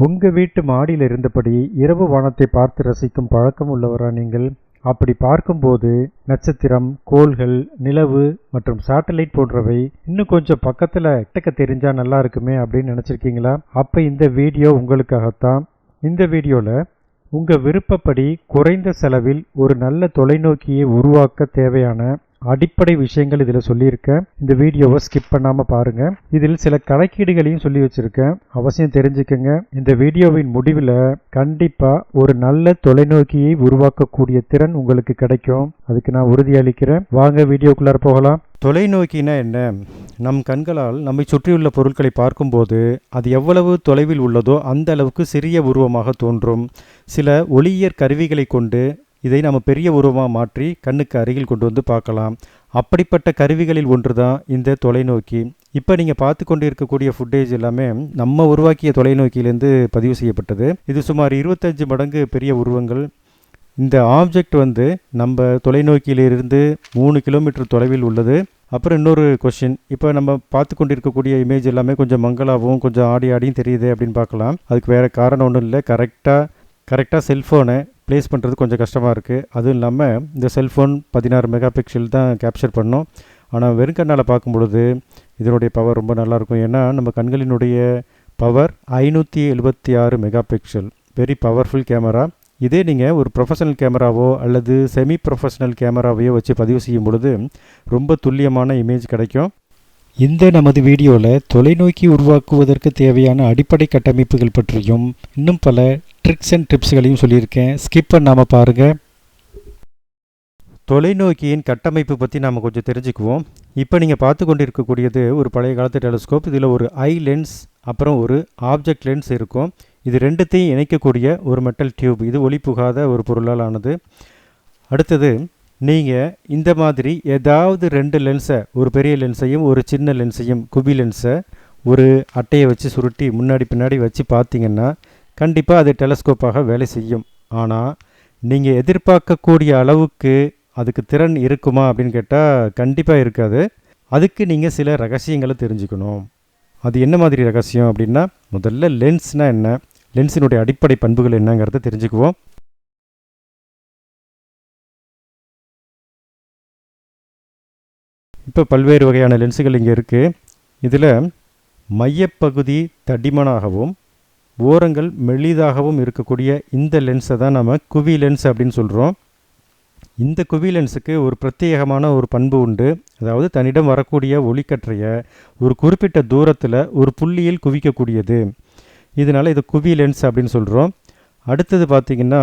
உங்கள் வீட்டு மாடியில் இருந்தபடி இரவு வானத்தை பார்த்து ரசிக்கும் பழக்கம் உள்ளவரா நீங்கள்? அப்படி பார்க்கும்போது நட்சத்திரம், கோள்கள், நிலவு மற்றும் சேட்டலைட் போன்றவை இன்னும் கொஞ்சம் பக்கத்தில் கிட்டக்க தெரிஞ்சா நல்லா இருக்குமே அப்படின்னு நினச்சிருக்கீங்களா? அப்போ இந்த வீடியோ உங்களுக்காகத்தான். இந்த வீடியோவில் உங்கள் விருப்பப்படி குறைந்த செலவில் ஒரு நல்ல தொலைநோக்கியை உருவாக்க தேவையான அடிப்படை விஷயங்கள் இதில் சொல்லியிருக்கேன். இந்த வீடியோவை ஸ்கிப் பண்ணாமல் பாருங்கள். இதில் சில கணக்கீடுகளையும் சொல்லி வச்சுருக்கேன், அவசியம் தெரிஞ்சுக்கங்க. இந்த வீடியோவின் முடிவில் கண்டிப்பாக ஒரு நல்ல தொலைநோக்கியை உருவாக்கக்கூடிய திறன் உங்களுக்கு கிடைக்கும், அதுக்கு நான் உறுதியளிக்கிறேன். வாங்க வீடியோக்குள்ளார போகலாம். தொலைநோக்கினா என்ன? நம் கண்களால் நம்மை சுற்றியுள்ள பொருட்களை பார்க்கும்போது அது எவ்வளவு தொலைவில் உள்ளதோ அந்த அளவுக்கு சிறிய உருவமாக தோன்றும். சில ஒளியியற் கருவிகளை கொண்டு இதை நம்ம பெரிய உருவமாக மாற்றி கண்ணுக்கு அருகில் கொண்டு வந்து பார்க்கலாம். அப்படிப்பட்ட கருவிகளில் ஒன்று தான் இந்த தொலைநோக்கி. இப்போ நீங்கள் பார்த்து கொண்டு இருக்கக்கூடிய ஃபுட்டேஜ் எல்லாமே நம்ம உருவாக்கிய தொலைநோக்கியிலேருந்து பதிவு செய்யப்பட்டது. இது சுமார் 25 மடங்கு பெரிய உருவங்கள். இந்த ஆப்ஜெக்ட் நம்ம தொலைநோக்கியிலிருந்து 3 கிலோமீட்டர் தொலைவில் உள்ளது. அப்புறம் இன்னொரு கொஷின், இப்போ நம்ம பார்த்து கொண்டு இருக்கக்கூடிய இமேஜ் எல்லாமே கொஞ்சம் மங்களாகவும் கொஞ்சம் ஆடியும் தெரியுது அப்படின்னு பார்க்கலாம். அதுக்கு வேறு காரணம் ஒன்றும் இல்லை. கரெக்டாக செல்ஃபோனை ப்ளேஸ் பண்ணுறது கொஞ்சம் கஷ்டமாக இருக்குது. அதுவும் இல்லாமல் இந்த செல்ஃபோன் 16 மெகா பிக்சல் தான் கேப்சர் பண்ணோம். ஆனால் வெறுங்கண்ணால் பார்க்கும் பொழுது இதனுடைய பவர் ரொம்ப நல்லாயிருக்கும். ஏன்னா நம்ம கண்களினுடைய power 576 mega pixel, very powerful camera. இதே நீங்கள் ஒரு ப்ரொஃபஷனல் கேமராவோ அல்லது செமி ப்ரொஃபஷனல் கேமராவையோ வச்சு பதிவு செய்யும் பொழுது ரொம்ப துல்லியமான இமேஜ் கிடைக்கும். இந்த நமது வீடியோவில் தொலைநோக்கி உருவாக்குவதற்கு தேவையான அடிப்படை கட்டமைப்புகள் பற்றியும் இன்னும் பல ட்ரிக்ஸ் அண்ட் டிப்ஸ்களையும் சொல்லியிருக்கேன், ஸ்கிப் பண்ணாமல் பாருங்கள். தொலைநோக்கியின் கட்டமைப்பு பற்றி நாம் கொஞ்சம் தெரிஞ்சுக்குவோம். இப்போ நீங்கள் பார்த்து கொண்டு இருக்கக்கூடியது ஒரு பழைய காலத்து டெலிஸ்கோப். இதில் ஒரு ஐ லென்ஸ் அப்புறம் ஒரு ஆப்ஜெக்ட் லென்ஸ் இருக்கும். இது ரெண்டுத்தையும் இணைக்கக்கூடிய ஒரு மெட்டல் டியூப். இது ஒளி புகாத ஒரு பொருளால் ஆனது. அடுத்தது, நீங்கள் இந்த மாதிரி ஏதாவது 2 லென்ஸை, ஒரு பெரிய லென்ஸையும் ஒரு சின்ன லென்ஸையும், குபி லென்ஸை ஒரு அட்டையை வச்சு சுருட்டி முன்னாடி பின்னாடி வச்சு பார்த்தீங்கன்னா கண்டிப்பாக அது டெலஸ்கோப்பாக வேலை செய்யும். ஆனால் நீங்கள் எதிர்பார்க்கக்கூடிய அளவுக்கு அதுக்கு திறன் இருக்குமா அப்படின்னு கேட்டால் கண்டிப்பாக இருக்காது. அதுக்கு நீங்கள் சில ரகசியங்களை தெரிஞ்சுக்கணும். அது என்ன மாதிரி ரகசியம் அப்படின்னா, முதல்ல லென்ஸ்னால் என்ன, லென்ஸினுடைய அடிப்படை பண்புகள் என்னங்கிறத தெரிஞ்சுக்குவோம். இப்போ பல்வேறு வகையான லென்ஸுகள் இங்கே இருக்குது. இதில் மையப்பகுதி தடிமனாகவும் ஓரங்கள் மெலிதாகவும் இருக்கக்கூடிய இந்த லென்ஸை தான் நம்ம குவி லென்ஸ் அப்படின்னு சொல்கிறோம். இந்த குவி லென்ஸுக்கு ஒரு பிரத்யேகமான ஒரு பண்பு உண்டு. அதாவது தன்னிடம் வரக்கூடிய ஒளிக்கற்றையை ஒரு குறிப்பிட்ட தூரத்தில் ஒரு புள்ளியில் குவிக்கக்கூடியது. இதனால் இது குவி லென்ஸ் அப்படின்னு சொல்கிறோம். அடுத்தது பார்த்திங்கன்னா,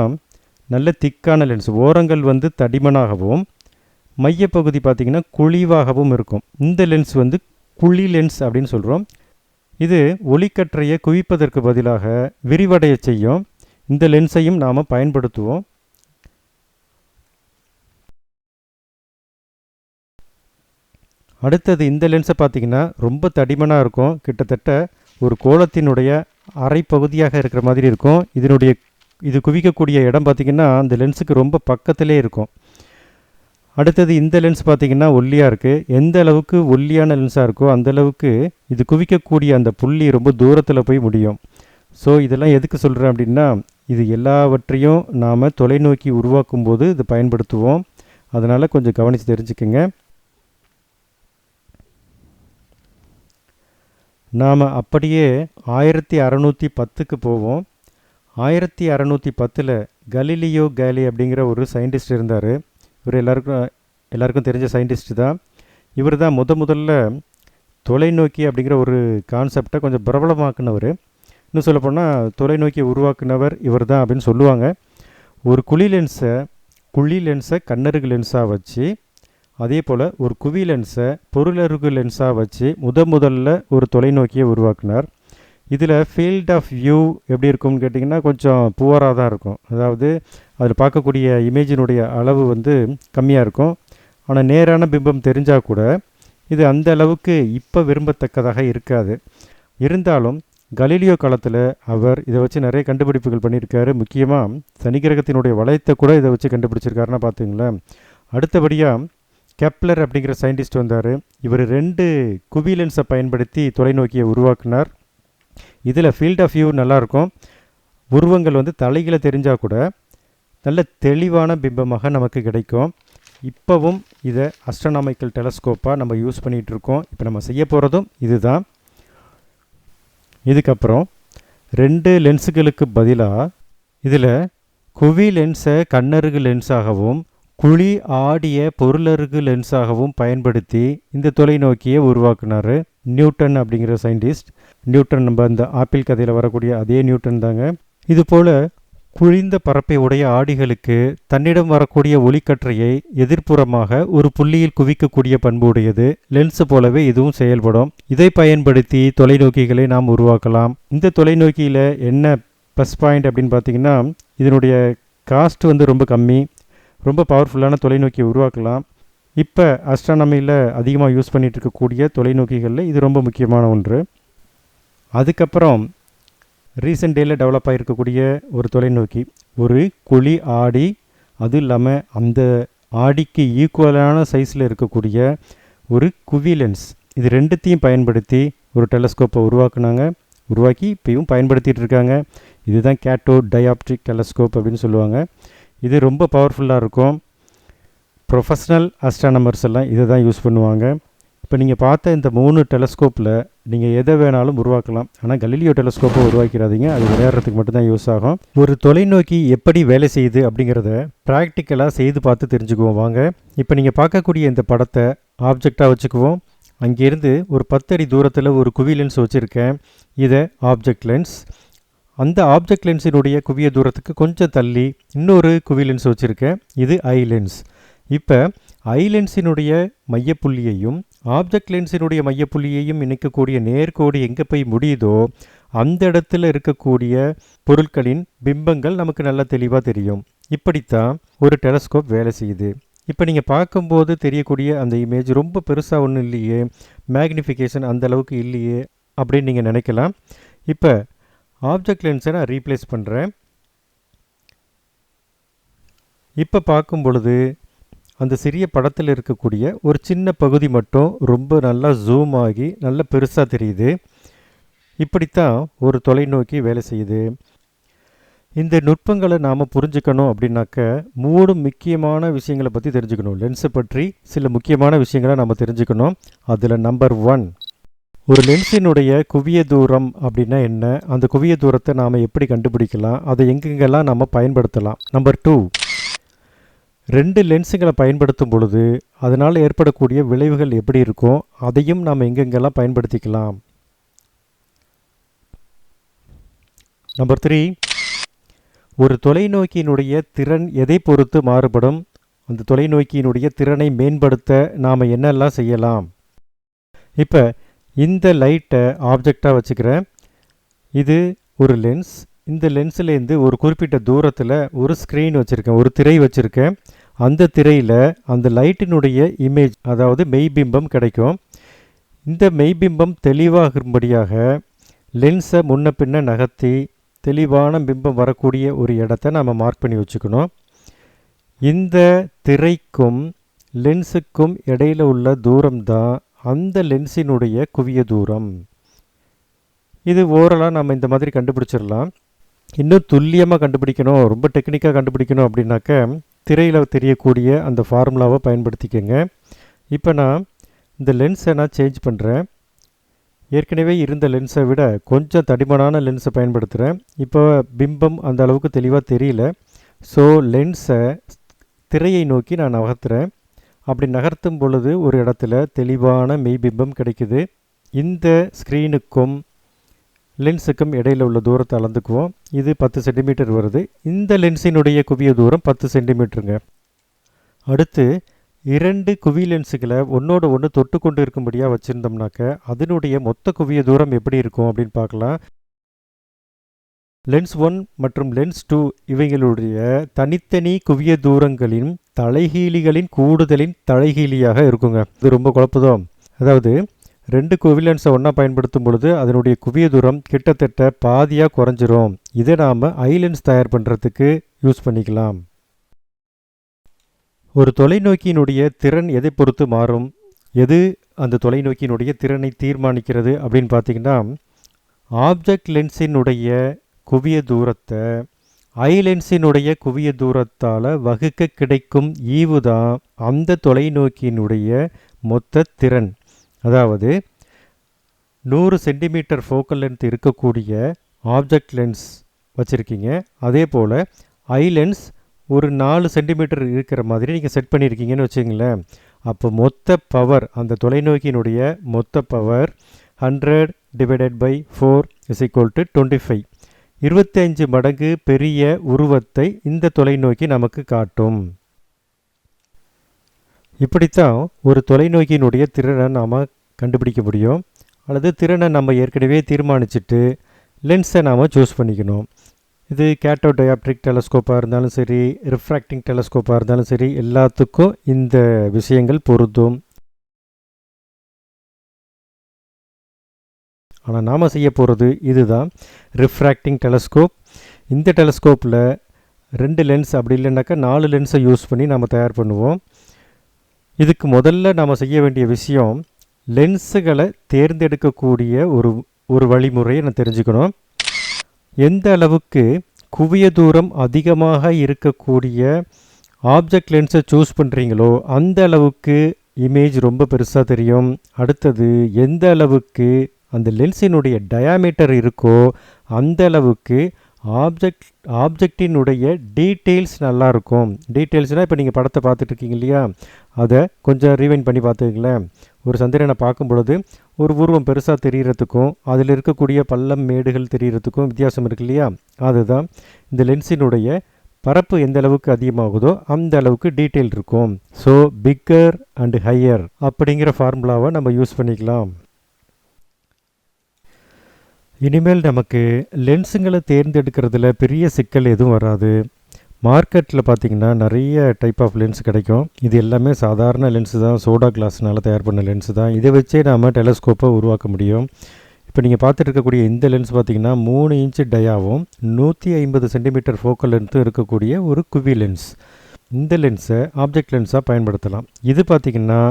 நல்ல திக்கான லென்ஸ். ஓரங்கள் தடிமனாகவும் மையப்பகுதி பார்த்திங்கன்னா குழிவாகவும் இருக்கும். இந்த லென்ஸ் குழி லென்ஸ் அப்படின்னு சொல்கிறோம். இது ஒளிக்கற்றையை குவிப்பதற்கு பதிலாக விரிவடைய செய்யும். இந்த லென்ஸையும் நாம் பயன்படுத்துவோம். அடுத்தது, இந்த லென்ஸை பார்த்திங்கன்னா ரொம்ப தடிமனாக இருக்கும். கிட்டத்தட்ட ஒரு கோளத்தினுடைய அரை பகுதியாக இருக்கிற மாதிரி இருக்கும். இது குவிக்கக்கூடிய இடம் பார்த்திங்கன்னா அந்த லென்ஸுக்கு ரொம்ப பக்கத்திலே இருக்கும். அடுத்தது, இந்த லென்ஸ் பார்த்திங்கன்னா ஒல்லியாக இருக்குது. எந்த அளவுக்கு ஒல்லியான லென்ஸாக இருக்கோ அந்தளவுக்கு இது குவிக்கக்கூடிய அந்த புள்ளி ரொம்ப தூரத்தில் போய் முடியும். ஸோ இதெல்லாம் எதுக்கு சொல்கிறேன் அப்படின்னா, இது எல்லாவற்றையும் நாம் தொலைநோக்கி உருவாக்கும் போது இது பயன்படுத்துவோம். அதனால் கொஞ்சம் கவனித்து தெரிஞ்சுக்கங்க. நாம் அப்படியே 1610க்கு போவோம். 1610 கலீலியோ கேலி அப்படிங்கிற ஒரு சயின்டிஸ்ட் இருந்தார். இவர் எல்லாருக்கும் தெரிஞ்ச சயின்டிஸ்ட் தான். இவர் தான் முதல்ல தொலைநோக்கி அப்படிங்கிற ஒரு கான்செப்டை கொஞ்சம் பிரபலமாக்குனவர். இன்னும் சொல்லப்போனால் தொலைநோக்கியை உருவாக்குனவர் இவர் தான் அப்படின்னு சொல்லுவாங்க. ஒரு குழி லென்ஸை கண்ணருகு லென்ஸாக வச்சு, அதே போல் ஒரு குவி லென்ஸை பொருளருகு லென்ஸாக வச்சு முதல்ல ஒரு தொலைநோக்கியை உருவாக்குனார். இதில் ஃபீல்ட் ஆஃப் வியூ எப்படி இருக்கும்னு கேட்டிங்கன்னா கொஞ்சம் புவராக தான் இருக்கும். அதாவது அதில் பார்க்கக்கூடிய இமேஜினுடைய அளவு கம்மியாக இருக்கும். ஆனால் நேரான பிம்பம் தெரிஞ்சால் கூட இது அந்த அளவுக்கு இப்போ விரும்பத்தக்கதாக இருக்காது. இருந்தாலும் கலீலியோ காலத்தில் அவர் இதை வச்சு நிறைய கண்டுபிடிப்புகள் பண்ணியிருக்காரு. முக்கியமாக சனி கிரகத்தினுடைய வளையத்தை கூட இதை வச்சு கண்டுபிடிச்சிருக்காருன்னா பார்த்துங்களேன். அடுத்தபடியாக கெப்லர் அப்படிங்கிற சயின்டிஸ்ட் வந்தார். இவர் 2 குவி லென்ஸை பயன்படுத்தி தொலைநோக்கியை உருவாக்கினார். இதில் ஃபீல்ட் ஆஃப் வியூ நல்லாயிருக்கும். உருவங்கள் வந்து தலைகளை தெரிஞ்சால் கூட நல்ல தெளிவான பிம்பமாக நமக்கு கிடைக்கும். இப்போவும் இதை அஸ்ட்ரானாமிக்கல் டெலஸ்கோப்பாக நம்ம யூஸ் பண்ணிகிட்ருக்கோம். இப்போ நம்ம செய்ய போகிறதும் இதுதான். இதுக்கப்புறம் 2 லென்ஸுகளுக்கு பதிலாக இதில் குவி லென்ஸை கண்ணருகு லென்ஸாகவும் குழி ஆடிய பொருளருகு லென்ஸாகவும் பயன்படுத்தி இந்த தொலைநோக்கியை உருவாக்குனார் நியூட்டன் அப்படிங்கிற சயின்டிஸ்ட். நியூட்டன் நம்ம இந்த ஆப்பிள் கதையில் வரக்கூடிய அதே நியூட்டன் தாங்க. இதுபோல் குழிந்த பரப்பை உடைய ஆடிகளுக்கு தன்னிடம் வரக்கூடிய ஒளிக்கற்றையை எதிர்ப்புறமாக ஒரு புள்ளியில் குவிக்கக்கூடிய பண்பு உடையது. லென்ஸ் போலவே இதுவும் செயல்படும். இதை பயன்படுத்தி தொலைநோக்கிகளை நாம் உருவாக்கலாம். இந்த தொலைநோக்கியில் என்ன ப்ளஸ் பாயிண்ட் அப்படின்னு பார்த்தீங்கன்னா, இதனுடைய காஸ்ட் வந்து ரொம்ப கம்மி. ரொம்ப பவர்ஃபுல்லான தொலைநோக்கியை உருவாக்கலாம். இப்போ அஸ்ட்ரானமியில் அதிகமாக யூஸ் பண்ணிகிட்டு இருக்கக்கூடிய தொலைநோக்கிகளில் இது ரொம்ப முக்கியமான ஒன்று. அதுக்கப்புறம் ரீசெண்ட் டேயில் டெவலப் ஆகிருக்கக்கூடிய ஒரு தொலைநோக்கி, ஒரு குழி ஆடி, அதுவும் இல்லாமல் அந்த ஆடிக்கு ஈக்குவலான சைஸில் இருக்கக்கூடிய ஒரு குவி லென்ஸ், இது ரெண்டுத்தையும் பயன்படுத்தி ஒரு டெலஸ்கோப்பை உருவாக்கி இப்பயும் பயன்படுத்திகிட்டு இருக்காங்க. இதுதான் கேட்டோட் டயாப்ட்ரிக் டெலஸ்கோப் அப்படின்னு சொல்லுவாங்க. இது ரொம்ப பவர்ஃபுல்லாக இருக்கும். ப்ரொஃபஷ்னல் அஸ்ட்ரானமர்ஸ் எல்லாம் இதை தான் யூஸ் பண்ணுவாங்க. இப்போ நீங்கள் பார்த்த இந்த 3 டெலஸ்கோப்பில் நீங்கள் எதை வேணாலும் உருவாக்கலாம். ஆனால் கலீலியோ டெலஸ்கோப்பை உருவாக்கிறாதீங்க, அது விளையாடுறதுக்கு மட்டும்தான் யூஸ் ஆகும். ஒரு தொலைநோக்கி எப்படி வேலை செய்யுது அப்படிங்கிறத ப்ராக்டிக்கலாக செய்து பார்த்து தெரிஞ்சுக்குவோம் வாங்க. இப்போ நீங்கள் பார்க்கக்கூடிய இந்த படத்தை ஆப்ஜெக்டாக வச்சுக்குவோம். அங்கேருந்து ஒரு 10 அடி தூரத்தில் ஒரு குவி லென்ஸ் வச்சுருக்கேன். இதை ஆப்ஜெக்ட் லென்ஸ். அந்த ஆப்ஜெக்ட் லென்ஸினுடைய குவிய தூரத்துக்கு கொஞ்சம் தள்ளி இன்னொரு குவி லென்ஸ் வச்சுருக்கேன். இது ஐ லென்ஸ். இப்போ ஐ லென்ஸினுடைய மையப்புள்ளியையும் ஆப்ஜெக்ட் லென்ஸினுடைய மையப்புள்ளியையும் இணைக்கக்கூடிய நேர்கோடு எங்கே போய் முடியுதோ அந்த இடத்துல இருக்கக்கூடிய பொருட்களின் பிம்பங்கள் நமக்கு நல்லா தெளிவாக தெரியும். இப்படித்தான் ஒரு டெலஸ்கோப் வேலை செய்யுது. இப்போ நீங்கள் பார்க்கும்போது தெரியக்கூடிய அந்த இமேஜ் ரொம்ப பெருசாக ஒன்றும் இல்லையே, மேக்னிஃபிகேஷன் அந்த அளவுக்கு இல்லையே அப்படின்னு நீங்கள் நினைக்கலாம். இப்போ ஆப்ஜெக்ட் லென்ஸை நான் ரீப்ளேஸ் பண்ணுறேன். இப்போ பார்க்கும் பொழுது அந்த சிறிய படத்தில் இருக்கக்கூடிய ஒரு சின்ன பகுதி மட்டும் ரொம்ப நல்லா ஜூம் ஆகி நல்ல பெருசாக தெரியுது. இப்படித்தான் ஒரு தொலைநோக்கி வேலை செய்யுது. இந்த நுட்பங்களை நாம் புரிஞ்சுக்கணும் அப்படின்னாக்க 3 முக்கியமான விஷயங்களை பற்றி தெரிஞ்சுக்கணும். லென்ஸை பற்றி சில முக்கியமான விஷயங்களை நாம் தெரிஞ்சுக்கணும். அதில் நம்பர் 1, ஒரு லென்ஸினுடைய குவிய தூரம் அப்படின்னா என்ன, அந்த குவிய தூரத்தை நாம் எப்படி கண்டுபிடிக்கலாம், அதை எங்கெங்கெல்லாம் நாம் பயன்படுத்தலாம். நம்பர் 2, 2 லென்ஸுங்களை பயன்படுத்தும் பொழுது அதனால் ஏற்படக்கூடிய விளைவுகள் எப்படி இருக்கும், அதையும் நாம் எங்கெங்கெல்லாம் பயன்படுத்திக்கலாம். நம்பர் 3, ஒரு தொலைநோக்கியினுடைய திறன் எதை பொறுத்து மாறுபடும், அந்த தொலைநோக்கியினுடைய திறனை மேம்படுத்த நாம் என்னெல்லாம் செய்யலாம். இப்போ இந்த லைட்டை ஆப்ஜெக்டாக வச்சுக்கிறேன். இது ஒரு லென்ஸ். இந்த லென்ஸ்லேருந்து ஒரு குறிப்பிட்ட தூரத்தில் ஒரு ஸ்க்ரீன் வச்சுருக்கேன், ஒரு திரை வச்சுருக்கேன். அந்த திரையில் அந்த லைட்டினுடைய இமேஜ், அதாவது மெய்பிம்பம் கிடைக்கும். இந்த மெய்பிம்பம் தெளிவாகும்படியாக லென்ஸை முன்ன பின்ன நகர்த்தி தெளிவான பிம்பம் வரக்கூடிய ஒரு இடத்த நாம் மார்க் பண்ணி வச்சுக்கணும். இந்த திரைக்கும் லென்ஸுக்கும் இடையில் உள்ள தூரம்தான் அந்த லென்ஸினுடைய குவிய தூரம். இது ஓரலாக நம்ம இந்த மாதிரி கண்டுபிடிச்சிடலாம். இன்னும் துல்லியமாக கண்டுபிடிக்கணும், ரொம்ப டெக்னிக்காக கண்டுபிடிக்கணும் அப்படின்னாக்க திரையில் தெரியக்கூடிய அந்த ஃபார்முலாவை பயன்படுத்திக்கங்க. இப்போ நான் இந்த லென்ஸை சேஞ்ச் பண்ணுறேன். ஏற்கனவே இருந்த லென்ஸை விட கொஞ்சம் தடிமனான லென்ஸை பயன்படுத்துகிறேன். இப்போ பிம்பம் அந்த அளவுக்கு தெளிவாக தெரியல. ஸோ லென்ஸை திரையை நோக்கி நான் நகர்த்துறேன். அப்படி நகர்த்தும் பொழுது ஒரு இடத்துல தெளிவான மெய்பிம்பம் கிடைக்குது. இந்த ஸ்க்ரீனுக்கும் லென்ஸுக்கும் இடையில் உள்ள தூரத்தை அளந்துக்குவோம். இது 10 சென்டிமீட்டர் வருது. இந்த லென்ஸினுடைய குவிய தூரம் 10 சென்டிமீட்டருங்க. அடுத்து 2 குவி லென்ஸுகளை ஒன்றோட ஒன்று தொட்டு கொண்டு இருக்கும்படியாக வச்சுருந்தோம்னாக்க அதனுடைய மொத்த குவிய தூரம் எப்படி இருக்கும் அப்படின்னு பார்க்கலாம். லென்ஸ் 1 மற்றும் லென்ஸ் 2 இவைகளுடைய தனித்தனி குவிய தூரங்களின் தலைகீழிகளின் கூடுதலின் தலைகீழியாக இருக்குங்க. இது ரொம்ப குழப்பதோ. அதாவது 2 குவி லென்ஸை ஒன்றா பயன்படுத்தும் பொழுது அதனுடைய குவிய தூரம் கிட்டத்தட்ட பாதியாக குறைஞ்சிரும். இதை நாம் ஐ லென்ஸ் தயார் பண்ணுறதுக்கு யூஸ் பண்ணிக்கலாம். ஒரு தொலைநோக்கியினுடைய திறன் எதை பொறுத்து மாறும், எது அந்த தொலைநோக்கியினுடைய திறனை தீர்மானிக்கிறது அப்படின்னு பார்த்திங்கன்னா, ஆப்ஜெக்ட் லென்ஸினுடைய குவிய தூரத்தை ஐ லென்ஸினுடைய குவிய தூரத்தால் வகுக்க கிடைக்கும் ஈவு தான் அந்த தொலைநோக்கியினுடைய மொத்த திறன். அதாவது 100 சென்டிமீட்டர் ஃபோக்கல் லென்த் இருக்கக்கூடிய ஆப்ஜெக்ட் லென்ஸ் வச்சுருக்கீங்க. அதே போல் ஐ லென்ஸ் ஒரு 4 சென்டிமீட்டர் இருக்கிற மாதிரி நீங்கள் செட் பண்ணியிருக்கீங்கன்னு வச்சுங்களேன். அப்போ மொத்த பவர், அந்த தொலைநோக்கியினுடைய மொத்த power 100 divided by 4 is equal to 25. 25 மடங்கு பெரிய உருவத்தை இந்த தொலைநோக்கி நமக்கு காட்டும். இப்படித்தான் ஒரு தொலைநோக்கியினுடைய திறனை நாம் கண்டுபிடிக்க முடியும். அல்லது திறனை நம்ம ஏற்கனவே தீர்மானிச்சுட்டு லென்ஸை நாம் சூஸ் பண்ணிக்கணும். இது கேட்டோ டயாப்ட்ரிக் டெலஸ்கோப்பாக இருந்தாலும் சரி, ரிஃப்ராக்டிங் டெலஸ்கோப்பாக இருந்தாலும் சரி, எல்லாத்துக்கும் இந்த விஷயங்கள் பொருந்தும். ஆனால் நாம் செய்ய போகிறது இதுதான், ரிஃப்ராக்டிங் டெலஸ்கோப். இந்த டெலஸ்கோப்பில் 2 லென்ஸ் அப்படி இல்லைனாக்கா 4 லென்ஸை யூஸ் பண்ணி நம்ம தயார் பண்ணுவோம். இதுக்கு முதல்ல நாம் செய்ய வேண்டிய விஷயம், லென்ஸுகளை தேர்ந்தெடுக்கக்கூடிய ஒரு வழிமுறையை நான் தெரிஞ்சுக்கணும். எந்த அளவுக்கு குவிய தூரம் அதிகமாக இருக்கக்கூடிய ஆப்ஜெக்ட் லென்ஸை சூஸ் பண்ணுறீங்களோ அந்த அளவுக்கு இமேஜ் ரொம்ப பெருசாக தெரியும். அடுத்தது, எந்த அளவுக்கு அந்த லென்ஸினுடைய டயாமீட்டர் இருக்கோ அந்த அளவுக்கு ஆப்ஜெக்டினுடைய டீட்டெயில்ஸ் நல்லாயிருக்கும். டீட்டெயில்ஸ்னால் இப்போ நீங்கள் படத்தை பார்த்துட்ருக்கீங்க இல்லையா, அதை கொஞ்சம் ரீவைண்ட் பண்ணி பார்த்துக்கங்களேன். ஒரு சந்திரனை பார்க்கும் பொழுது ஒரு உருவம் பெருசாக தெரிகிறதுக்கும் அதில் இருக்கக்கூடிய பள்ளம் மேடுகள் தெரிகிறதுக்கும் வித்தியாசம் இருக்கு இல்லையா. அதுதான் இந்த லென்ஸினுடைய பரப்பு எந்த அளவுக்கு அதிகமாகுதோ அந்த அளவுக்கு டீட்டெயில் இருக்கும். ஸோ பிக்கர் அண்ட் ஹையர் அப்படிங்கிற ஃபார்முலாவை நம்ம யூஸ் பண்ணிக்கலாம். இனிமேல் நமக்கு லென்ஸுங்களை தேர்ந்தெடுக்கிறதுல பெரிய சிக்கல் எதுவும் வராது. மார்க்கெட்டில் பார்த்திங்கன்னா நிறைய டைப் ஆஃப் லென்ஸ் கிடைக்கும். இது எல்லாமே சாதாரண லென்ஸு தான், சோடா கிளாஸ்னால் தயார் பண்ண லென்ஸு தான். இதை வச்சே நாம் டெலஸ்கோப்பை உருவாக்க முடியும். இப்போ நீங்கள் பார்த்துட்டு இருக்கக்கூடிய இந்த லென்ஸ் பார்த்திங்கன்னா 3 இன்ச்சு டயாவும் 150 சென்டிமீட்டர் ஃபோக்கல் லென்த்தும் இருக்கக்கூடிய ஒரு குவி லென்ஸ். இந்த லென்ஸை ஆப்ஜெக்ட் லென்ஸாக பயன்படுத்தலாம். இது பார்த்திங்கன்னா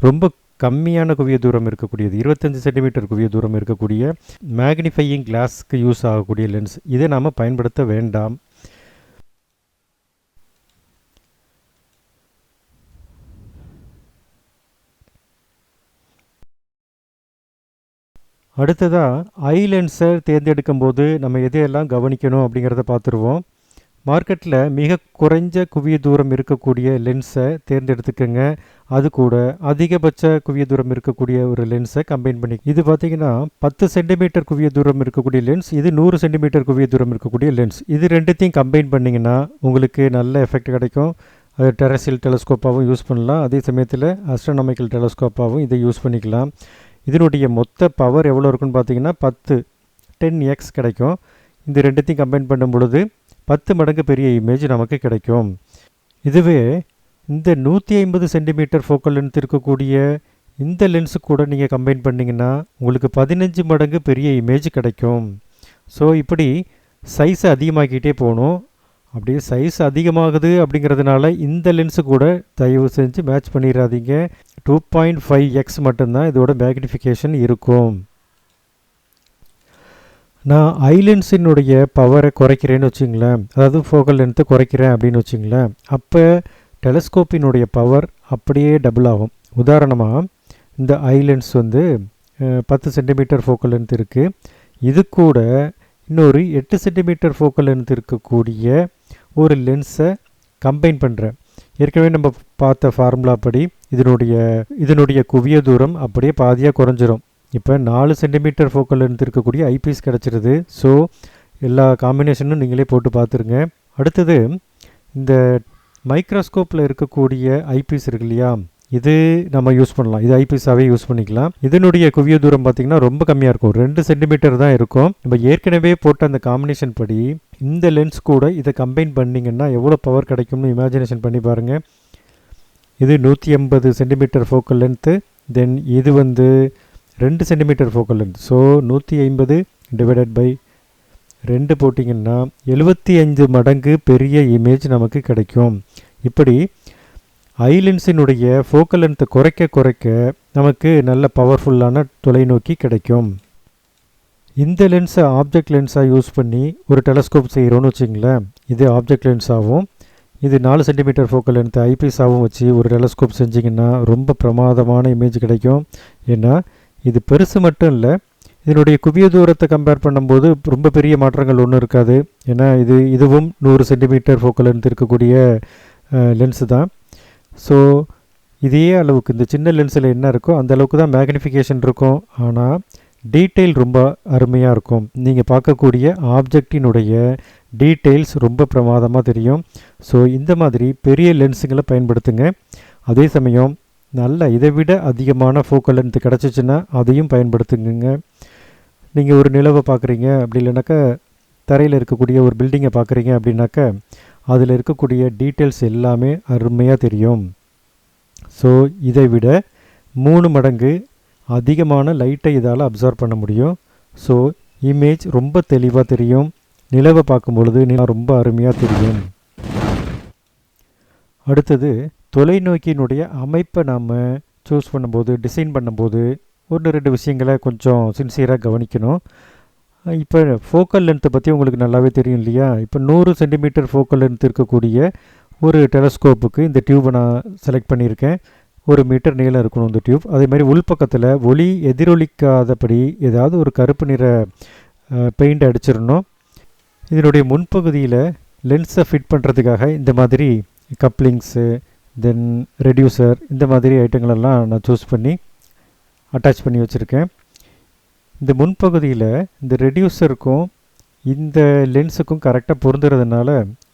ரொம்ப கம்மியான குவிய தூரம் இருக்கக்கூடியது, 25 சென்டிமீட்டர் குவிய தூரம் இருக்கக்கூடிய மேக்னிஃபையிங் கிளாஸ்க்கு யூஸ் ஆகக்கூடிய லென்ஸ். இதை நாம் பயன்படுத்த வேண்டாம். அடுத்ததாக ஐ லென்ஸை தேர்ந்தெடுக்கும் போது நம்ம எதையெல்லாம் கவனிக்கணும் அப்படிங்கிறத பார்த்துருவோம். மார்க்கெட்டில் மிக குறைஞ்ச குவிய தூரம் இருக்கக்கூடிய லென்ஸை தேர்ந்தெடுத்துக்கங்க. அது கூட அதிகபட்ச குவிய தூரம் இருக்கக்கூடிய ஒரு லென்ஸை கம்பைன் பண்ணி, இது பார்த்திங்கன்னா 10 சென்டிமீட்டர் குவிய தூரம் இருக்கக்கூடிய லென்ஸ், இது 100 சென்டிமீட்டர் குவிய தூரம் இருக்கக்கூடிய லென்ஸ். இது ரெண்டுத்தையும் கம்பைன் பண்ணிங்கன்னா உங்களுக்கு நல்ல எஃபெக்ட் கிடைக்கும். அது டெரஸ்ட்ரியல் டெலஸ்கோப்பாகவும் யூஸ் பண்ணலாம், அதே சமயத்தில் ஆஸ்ட்ரோனாமிக்கல் டெலஸ்கோப்பாகவும் இதை யூஸ் பண்ணிக்கலாம். இதனுடைய மொத்த பவர் எவ்வளோ இருக்குன்னு பார்த்தீங்கன்னா 10x கிடைக்கும். இந்த ரெண்டுத்தையும் கம்பைன் பண்ணும் பொழுது 10 மடங்கு பெரிய இமேஜ் நமக்கு கிடைக்கும். இதுவே இந்த 150 சென்டிமீட்டர் ஃபோக்கல் லென்த் இருக்கக்கூடிய இந்த லென்ஸு கூட நீங்கள் கம்பைன் பண்ணிங்கன்னா உங்களுக்கு 15 மடங்கு பெரிய இமேஜ் கிடைக்கும். ஸோ இப்படி சைஸை அதிகமாக்கிட்டே போகணும். அப்படியே சைஸ் அதிகமாகுது அப்படிங்கிறதுனால இந்த லென்ஸு கூட தயவு செஞ்சு மேட்ச் பண்ணிடாதீங்க. 2.5x மட்டும்தான் இதோட மேக்னிஃபிகேஷன் இருக்கும். நான் ஐ லென்ஸினுடைய பவரை குறைக்கிறேன்னு வச்சுங்களேன், அதாவது ஃபோக்கல் லென்த்தை குறைக்கிறேன் அப்படின்னு வச்சுங்களேன், அப்போ டெலஸ்கோப்பினுடைய பவர் அப்படியே டபுள் ஆகும். உதாரணமாக இந்த ஐ லென்ஸ் 10 சென்டிமீட்டர் ஃபோக்கல் லென்த் இருக்குது. இது கூட இன்னொரு 8 சென்டிமீட்டர் ஃபோக்கல் லென்த் இருக்கக்கூடிய ஒரு லென்ஸை கம்பைன் பண்ணுறேன். ஏற்கனவே நம்ம பார்த்த ஃபார்முலா படி இதனுடைய குவிய தூரம் அப்படியே பாதியாக குறைஞ்சிரும். இப்போ 4 சென்டிமீட்டர் ஃபோக்கல் லென்த் இருக்கக்கூடிய ஐபீஸ் கிடச்சிருது. ஸோ எல்லா காம்பினேஷனும் நீங்களே போட்டு பார்த்துருங்க. அடுத்தது இந்த மைக்ரோஸ்கோப்பில் இருக்கக்கூடிய ஐபீஸ் இருக்கு இல்லையா, இது நம்ம யூஸ் பண்ணலாம். இது ஐபீஸாகவே யூஸ் பண்ணிக்கலாம். இதனுடைய குவிய தூரம் பார்த்திங்கன்னா ரொம்ப கம்மியாக இருக்கும், 2 சென்டிமீட்டர் தான் இருக்கும். நம்ம ஏற்கனவே போட்ட அந்த காம்பினேஷன் படி இந்த லென்ஸ் கூட இதை கம்பைன் பண்ணிங்கன்னா எவ்வளோ பவர் கிடைக்கும்னு இமேஜினேஷன் பண்ணி பாருங்கள். இது 150 சென்டிமீட்டர் ஃபோக்கல் லென்த்து, தென் இது 2 centimetre focal length. So 150 divided by 2 போட்டிங்கன்னா 75 மடங்கு பெரிய இமேஜ் நமக்கு கிடைக்கும். இப்படி ஐ லென்ஸினுடைய ஃபோக்கல் லென்த்தை குறைக்க நமக்கு நல்ல பவர்ஃபுல்லான தொலைநோக்கி கிடைக்கும். இந்த லென்ஸை ஆப்ஜெக்ட் லென்ஸாக யூஸ் பண்ணி ஒரு டெலஸ்கோப் செய்கிறோன்னு வச்சிங்களேன். இது ஆப்ஜெக்ட் லென்ஸாகவும் இது 4 சென்டிமீட்டர் ஃபோக்கல் லென்த் ஐபீஸாகவும் வச்சு ஒரு டெலஸ்கோப் செஞ்சிங்கன்னா ரொம்ப பிரமாதமான இமேஜ் கிடைக்கும். ஏன்னா இது பெருசு மட்டும் இல்லை, இதனுடைய குவிய தூரத்தை கம்பேர் பண்ணும்போது ரொம்ப பெரிய மாற்றங்கள் ஒன்றும் இருக்காது. ஏன்னா இதுவும் 100 சென்டிமீட்டர் ஃபோக்கல் லென்த் இருக்கக்கூடிய லென்ஸு தான். ஸோ இதே அளவுக்கு இந்த சின்ன லென்ஸில் என்ன இருக்கோ அந்த அளவுக்கு தான் மேக்னிஃபிகேஷன் இருக்கும். ஆனால் டீட்டெயில் ரொம்ப அருமையாக இருக்கும். நீங்கள் பார்க்கக்கூடிய ஆப்ஜெக்டினுடைய டீட்டெயில்ஸ் ரொம்ப பிரமாதமாக தெரியும். ஸோ இந்த மாதிரி பெரிய லென்ஸுங்களை பயன்படுத்துங்க. அதே சமயம் நல்ல இதை விட அதிகமான ஃபோக்கல் லென்த் கிடச்சிச்சின்னா அதையும் பயன்படுத்துங்க. நீங்கள் ஒரு நிலவை பார்க்குறீங்க, அப்படி இல்லைனாக்கா தரையில் இருக்கக்கூடிய ஒரு பில்டிங்கை பார்க்குறீங்க அப்படின்னாக்கா அதில் இருக்கக்கூடிய டீட்டெயில்ஸ் எல்லாமே அருமையாக தெரியும். ஸோ இதை விட 3 மடங்கு அதிகமான லைட்டை இதால் அப்சர்வ் பண்ண முடியும். ஸோ இமேஜ் ரொம்ப தெளிவாக தெரியும். நிலவை பார்க்கும் பொழுது நிலா ரொம்ப அருமையாக தெரியும். அடுத்தது தொலைநோக்கியினுடைய அமைப்பை நாம் சூஸ் பண்ணும்போது, டிசைன் பண்ணும்போது 1-2 விஷயங்களை கொஞ்சம் சின்சியராக கவனிக்கணும். இப்போ ஃபோக்கல் லென்த்தை பற்றி உங்களுக்கு நல்லாவே தெரியும் இல்லையா? இப்போ 100 சென்டிமீட்டர் ஃபோக்கல் லென்த் இருக்கக்கூடிய ஒரு டெலஸ்கோப்புக்கு இந்த டியூப்பை நான் செலக்ட் பண்ணியிருக்கேன். 1 மீட்டர் நீளம் இருக்கணும் இந்த டியூப். அதேமாதிரி உள்பக்கத்தில் ஒளி எதிரொலிக்காதபடி ஏதாவது ஒரு கருப்பு நிற பெயிண்ட் அடிச்சிடணும். இதனுடைய முன்பகுதியில் லென்ஸை ஃபிட் பண்ணுறதுக்காக இந்த மாதிரி கப்ளிங்ஸு, தென் ரெடியூசர், இந்த மாதிரி ஐட்டங்களெல்லாம் நான் சூஸ் பண்ணி அட்டாச் பண்ணி வச்சுருக்கேன். இந்த முன்பகுதியில் இந்த ரெடியூசருக்கும் இந்த லென்ஸுக்கும் கரெக்டாக பொருந்துறதுனால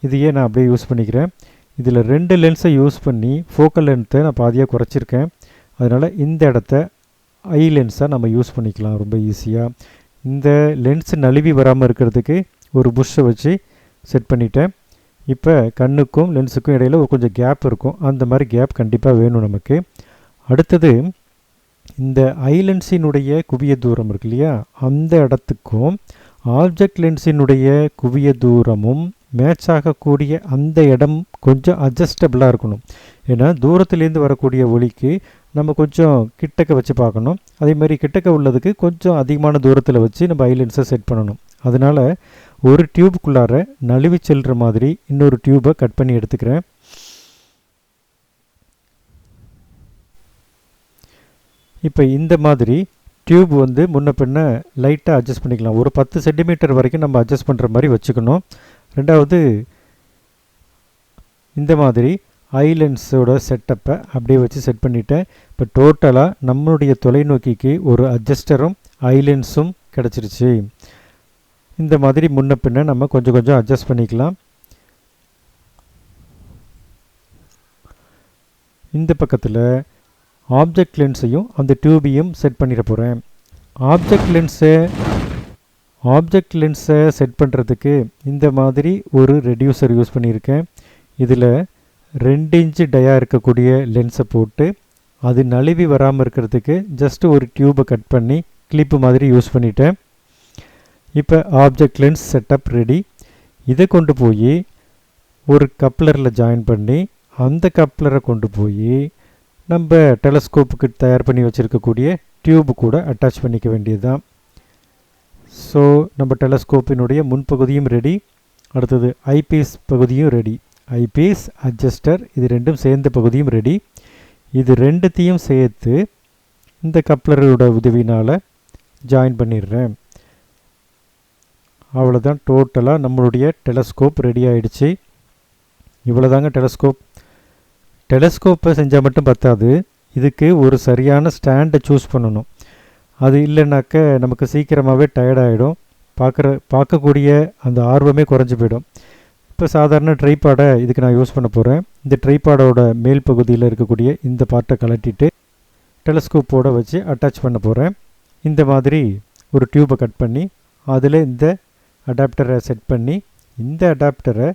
இதையே நான் அப்படியே யூஸ் பண்ணிக்கிறேன். இதில் 2 லென்ஸை யூஸ் பண்ணி ஃபோக்கல் லென்த்தை நான் பாதியாக குறைச்சிருக்கேன். அதனால் இந்த இடத்த ஐ லென்ஸாக நம்ம யூஸ் பண்ணிக்கலாம் ரொம்ப ஈஸியாக. இந்த லென்ஸ் நழுவி வராமல் இருக்கிறதுக்கு ஒரு புஷ்ஷை வச்சு செட் பண்ணிட்டேன். இப்போ கண்ணுக்கும் லென்ஸுக்கும் இடையில் ஒரு கொஞ்சம் கேப் இருக்கும். அந்த மாதிரி கேப் கண்டிப்பாக வேணும் நமக்கு. அடுத்தது இந்த ஐ லென்ஸினுடைய குவிய தூரம் இருக்கு இல்லையா, அந்த இடத்துக்கும் ஆப்ஜெக்ட் லென்ஸினுடைய குவிய தூரமும் மேட்ச் ஆகக்கூடிய அந்த இடம் கொஞ்சம் அட்ஜஸ்டபிளாக இருக்கணும். ஏன்னா தூரத்துலேருந்து வரக்கூடிய ஒளிக்கு நம்ம கொஞ்சம் கிட்டக்க வச்சு பார்க்கணும். அதே மாதிரி கிட்டக்க உள்ளதுக்கு கொஞ்சம் அதிகமான தூரத்தில் வச்சு நம்ம ஐ லென்ஸை செட் பண்ணணும். அதனால் ஒரு டியூபுக்குள்ளார நழுவி செல்கிற மாதிரி இன்னொரு டியூபை கட் பண்ணி எடுத்துக்கிறேன். இப்போ இந்த மாதிரி டியூப் வந்து முன்ன பின்ன லைட்டாக அட்ஜஸ்ட் பண்ணிக்கலாம். ஒரு 10 சென்டிமீட்டர் வரைக்கும் நம்ம அட்ஜஸ்ட் பண்ணுற மாதிரி வச்சுக்கணும். ரெண்டாவது இந்த மாதிரி ஐ லென்ஸோட செட்டப்பை அப்படியே வச்சு செட் பண்ணிட்டேன். இப்போ டோட்டலாக நம்மளுடைய தொலைநோக்கிக்கு ஒரு அட்ஜஸ்டரும் ஐ லென்ஸும் கிடச்சிருச்சு. இந்த மாதிரி முன்ன பின்ன நம்ம கொஞ்சம் கொஞ்சம் அட்ஜஸ்ட் பண்ணிக்கலாம். இந்த பக்கத்தில் ஆப்ஜெக்ட் லென்ஸையும் அந்த டியூபையும் செட் பண்ணிட போகிறேன். ஆப்ஜெக்ட் லென்ஸை செட் பண்ணுறதுக்கு இந்த மாதிரி ஒரு ரெடியூசர் யூஸ் பண்ணியிருக்கேன். இதில் 2 இன்ச்சு டயா இருக்கக்கூடிய லென்ஸை போட்டு அது நழுவி வராமல் இருக்கிறதுக்கு ஜஸ்ட்டு ஒரு டியூபை கட் பண்ணி கிளிப்பு மாதிரி யூஸ் பண்ணிட்டேன். இப்போ ஆப்ஜெக்ட் லென்ஸ் செட்டப் ரெடி. இதை கொண்டு போய் ஒரு கப்ளரில் ஜாயின் பண்ணி அந்த கப்ளரை கொண்டு போய் நம்ம டெலஸ்கோப்புக்கு தயார் பண்ணி வச்சுருக்கக்கூடிய டியூபு கூட அட்டாச் பண்ணிக்க வேண்டியது தான். ஸோ நம்ம டெலஸ்கோப்பினுடைய முன்பகுதியும் ரெடி. அடுத்தது ஐபீஸ் பகுதியும் ரெடி. ஐபீஸ், அட்ஜஸ்டர் இது ரெண்டும் சேர்ந்த பகுதியும் ரெடி. இது ரெண்டுத்தையும் சேர்த்து இந்த கப்ளரோட உதவினால் ஜாயின் பண்ணிடுறேன். அவ்வளோதான், டோட்டலாக நம்மளுடைய டெலஸ்கோப் ரெடி ஆகிடுச்சு. இவ்வளோதாங்க டெலஸ்கோப்பை செஞ்சால் மட்டும் பத்தாது, இதுக்கு ஒரு சரியான ஸ்டாண்டை சூஸ் பண்ணணும். அது இல்லைனாக்க நமக்கு சீக்கிரமாகவே டயர்டாகிடும், பார்க்கக்கூடிய அந்த ஆர்வமே குறைஞ்சி போயிடும். இப்போ சாதாரண ட்ரைபாடை இதுக்கு நான் யூஸ் பண்ண போகிறேன். இந்த ட்ரைபாடோட மேல் பகுதியில் இருக்கக்கூடிய இந்த பார்ட்டை கலட்டிட்டு டெலஸ்கோப்போடு வச்சு அட்டாச் பண்ண போகிறேன். இந்த மாதிரி ஒரு டியூப்பை கட் பண்ணி அதில் இந்த அடாப்டரை செட் பண்ணி இந்த அடாப்டரை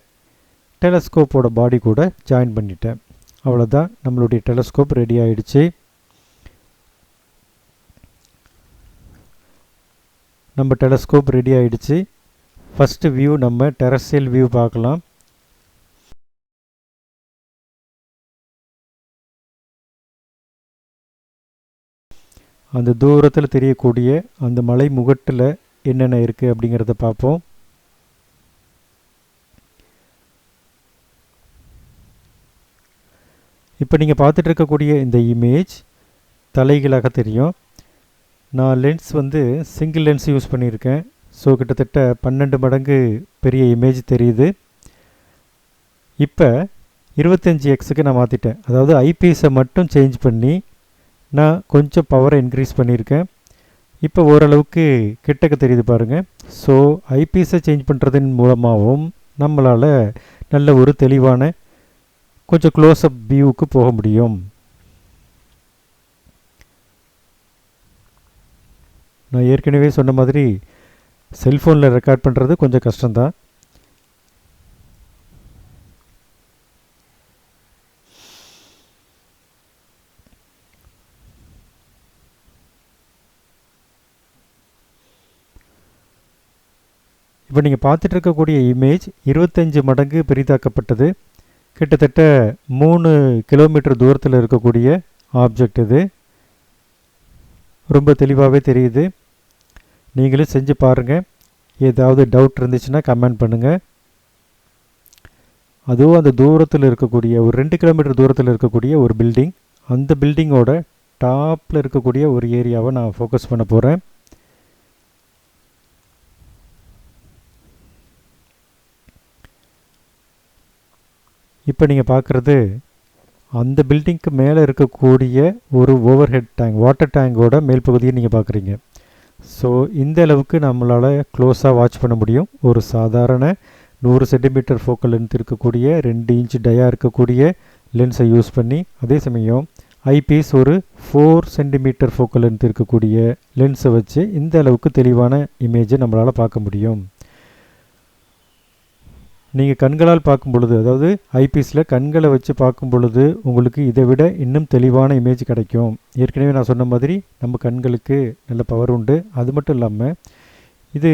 டெலஸ்கோப்போட பாடி கூட ஜாயின் பண்ணிட்டேன். அவ்வளோதான், நம்மளுடைய டெலஸ்கோப் ரெடி ஆகிடுச்சு. நம்ம டெலஸ்கோப் ரெடி ஆகிடுச்சு. ஃபஸ்ட்டு வியூ நம்ம டெரஸ்ட்ரியல் வியூ பார்க்கலாம். அந்த தூரத்தில் தெரியக்கூடிய அந்த மலை முகட்டில் என்னென்ன இருக்குது அப்படிங்கிறத பார்ப்போம். இப்போ நீங்கள் பார்த்துட்டு இருக்கக்கூடிய இந்த இமேஜ் தலைகீழாக தெரியும். நான் லென்ஸ் வந்து சிங்கிள் லென்ஸ் யூஸ் பண்ணியிருக்கேன். ஸோ கிட்டத்தட்ட 12 மடங்கு பெரிய இமேஜ் தெரியுது. இப்போ 25x நான் மாற்றிட்டேன். அதாவது ஐபீஸை மட்டும் சேஞ்ச் பண்ணி நான் கொஞ்சம் பவரை இன்க்ரீஸ் பண்ணியிருக்கேன். இப்போ ஓரளவுக்கு கிட்டக்க தெரியுது பாருங்கள். ஸோ ஐபீஸை சேஞ்ச் பண்ணுறதன் மூலமாகவும் நம்மளால் நல்ல ஒரு தெளிவான கொஞ்சம் க்ளோஸ்அப் வியூவுக்கு போக முடியும். நான் ஏற்கனவே சொன்ன மாதிரி செல்ஃபோனில் ரெக்கார்ட் பண்ணுறது கொஞ்சம் கஷ்டம்தான். இப்போ நீங்கள் பார்த்துட்டு இருக்கக்கூடிய இமேஜ் 25 மடங்கு பெரிதாக்கப்பட்டது. கிட்டத்தட்ட 3 கிலோமீட்டர் தூரத்தில் இருக்கக்கூடிய ஆப்ஜெக்ட் இது. ரொம்ப தெளிவாகவே தெரியுது. நீங்களும் செஞ்சு பாருங்கள். ஏதாவது டவுட் இருந்துச்சுன்னா கமெண்ட் பண்ணுங்கள். அதுவும் அந்த தூரத்தில் இருக்கக்கூடிய ஒரு 2 கிலோமீட்டர் தூரத்தில் இருக்கக்கூடிய ஒரு பில்டிங், அந்த பில்டிங்கோட டாப்பில் இருக்கக்கூடிய ஒரு ஏரியாவை நான் ஃபோக்கஸ் பண்ண போகிறேன். இப்போ நீங்கள் பார்க்குறது அந்த பில்டிங்க்கு மேலே இருக்கக்கூடிய ஒரு ஓவர் ஹெட் டேங்க், வாட்டர் டேங்கோட மேல் பகுதியை நீங்கள் பார்க்குறீங்க. ஸோ இந்த அளவுக்கு நம்மளால் க்ளோஸாக வாட்ச் பண்ண முடியும். ஒரு சாதாரண 100 சென்டிமீட்டர் ஃபோக்கல் லென்த் இருக்கக்கூடிய 2 இன்ச் டயா இருக்கக்கூடிய லென்ஸை யூஸ் பண்ணி, அதே சமயம் ஐபீஸ் ஒரு 4 சென்டிமீட்டர் ஃபோக்கல் லென்த் இருக்கக்கூடிய லென்ஸை வச்சு இந்த அளவுக்கு தெளிவான இமேஜை நம்மளால் பார்க்க முடியும். நீங்கள் கண்களால் பார்க்கும் பொழுது, அதாவது ஐபீஸில் கண்களை வச்சு பார்க்கும் பொழுது உங்களுக்கு இதை விட இன்னும் தெளிவான இமேஜ் கிடைக்கும். ஏற்கனவே நான் சொன்ன மாதிரி நம்ம கண்களுக்கு நல்ல பவர் உண்டு. அது மட்டும் இல்லாமல் இது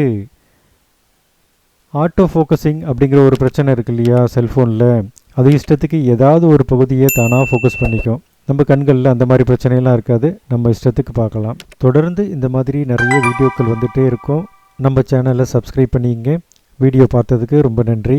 ஆட்டோ ஃபோக்கஸிங் அப்படிங்கிற ஒரு பிரச்சனை இருக்குது இல்லையா செல்ஃபோனில், அது இஷ்டத்துக்கு ஏதாவது ஒரு பகுதியை தானாக ஃபோக்கஸ் பண்ணிக்கும். நம்ம கண்களில் அந்த மாதிரி பிரச்சனையெல்லாம் இருக்காது. நம்ம இஷ்டத்துக்கு பார்க்கலாம். தொடர்ந்து இந்த மாதிரி நிறைய வீடியோக்கள் வந்துகிட்டே இருக்கும். நம்ம சேனலை சப்ஸ்கிரைப் பண்ணிங்க. வீடியோ பார்த்ததுக்கு ரொம்ப நன்றி.